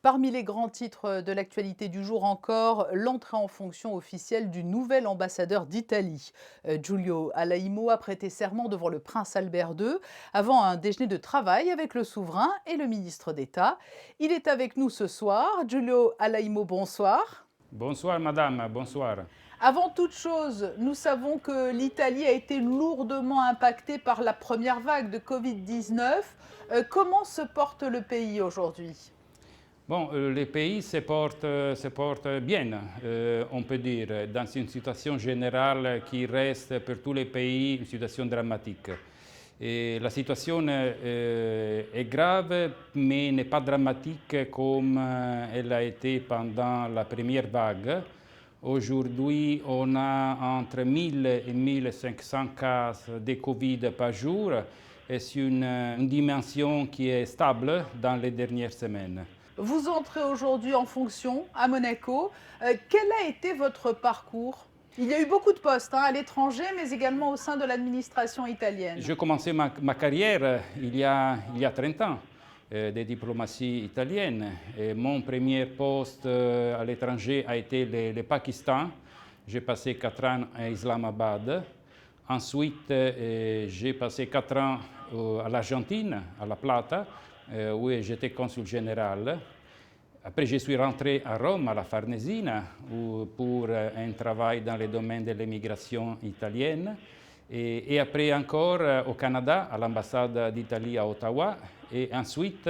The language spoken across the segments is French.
Parmi les grands titres de l'actualité du jour encore, l'entrée en fonction officielle du nouvel ambassadeur d'Italie. Giulio Alaimo a prêté serment devant le prince Albert II avant un déjeuner de travail avec le souverain et le ministre d'État. Il est avec nous ce soir. Giulio Alaimo, bonsoir. Bonsoir madame, bonsoir. Avant toute chose, nous savons que l'Italie a été lourdement impactée par la première vague de Covid-19. Comment se porte le pays aujourd'hui? Bon, le pays se porte bien, on peut dire, dans une situation générale qui reste pour tous les pays une situation dramatique. Et la situation est grave, mais n'est pas dramatique comme elle a été pendant la première vague. Aujourd'hui, on a entre 1000 et 1500 cas de Covid par jour et c'est une dimension qui est stable dans les dernières semaines. Vous entrez aujourd'hui en fonction à Monaco. Quel a été votre parcours? Il y a eu beaucoup de postes à l'étranger, mais également au sein de l'administration italienne. J'ai commencé ma carrière il y a 30 ans de diplomatie italienne. Et mon premier poste à l'étranger a été le Pakistan. J'ai passé 4 ans à Islamabad. Ensuite, j'ai passé 4 ans à l'Argentine, à La Plata, où j'étais consul général. Après, je suis rentré à Rome, à la Farnesina, pour un travail dans le domaine de l'immigration italienne. Et après encore au Canada, à l'ambassade d'Italie à Ottawa, et ensuite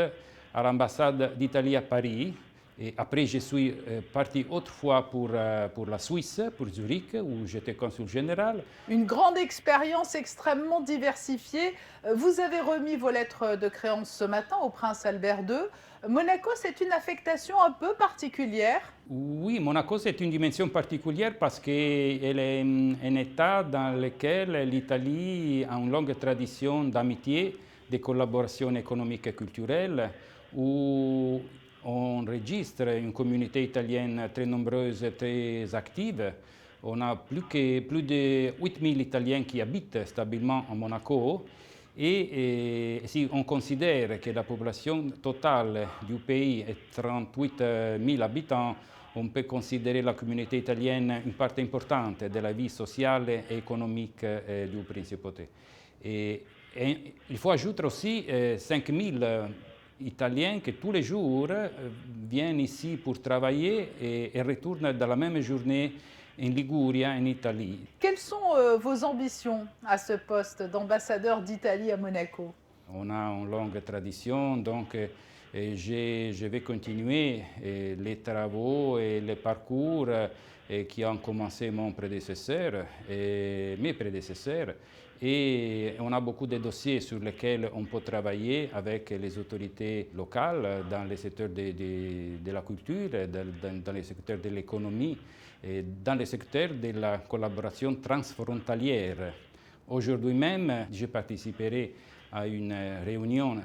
à l'ambassade d'Italie à Paris. Et après, je suis parti autrefois pour la Suisse, pour Zurich, où j'étais consul général. Une grande expérience extrêmement diversifiée. Vous avez remis vos lettres de créance ce matin au prince Albert II. Monaco, c'est une affectation un peu particulière. Oui, Monaco, c'est une dimension particulière parce qu'elle est un État dans lequel l'Italie a une longue tradition d'amitié, de collaboration économique et culturelle, où on registre une communauté italienne très nombreuse et très active. On a plus de 8000 Italiens qui habitent stabilement à Monaco. Et si on considère que la population totale du pays est 38 000 habitants, on peut considérer la communauté italienne une partie importante de la vie sociale et économique du Principauté. Et il faut ajouter aussi 5 000 Italiens qui tous les jours viennent ici pour travailler et retournent dans la même journée en Ligurie, en Italie. Quelles sont vos ambitions à ce poste d'ambassadeur d'Italie à Monaco? On a une longue tradition, donc je vais continuer les travaux et les parcours qui ont commencé mon prédécesseur et mes prédécesseurs. Et on a beaucoup de dossiers sur lesquels on peut travailler avec les autorités locales dans le secteur de la culture, dans le secteur de l'économie et dans le secteur de la collaboration transfrontalière. Aujourd'hui même, je participerai à une réunion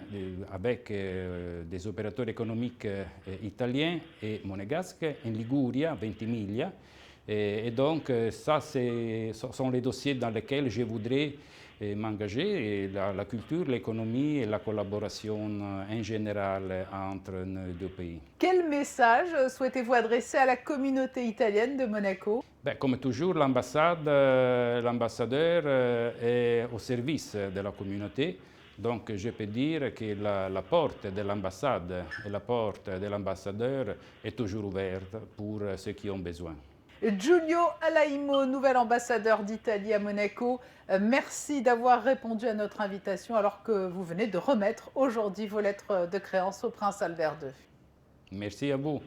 avec des opérateurs économiques italiens et monégasques en Ligurie, Ventimiglia. Et donc, ça, ce sont les dossiers dans lesquels je voudrais m'engager, la culture, l'économie et la collaboration en général entre nos deux pays. Quel message souhaitez-vous adresser à la communauté italienne de Monaco? Ben, comme toujours, l'ambassadeur est au service de la communauté. Donc, je peux dire que la porte de l'ambassade et la porte de l'ambassadeur est toujours ouverte pour ceux qui ont besoin. Giulio Alaimo, nouvel ambassadeur d'Italie à Monaco, merci d'avoir répondu à notre invitation alors que vous venez de remettre aujourd'hui vos lettres de créance au prince Albert II. Merci à vous.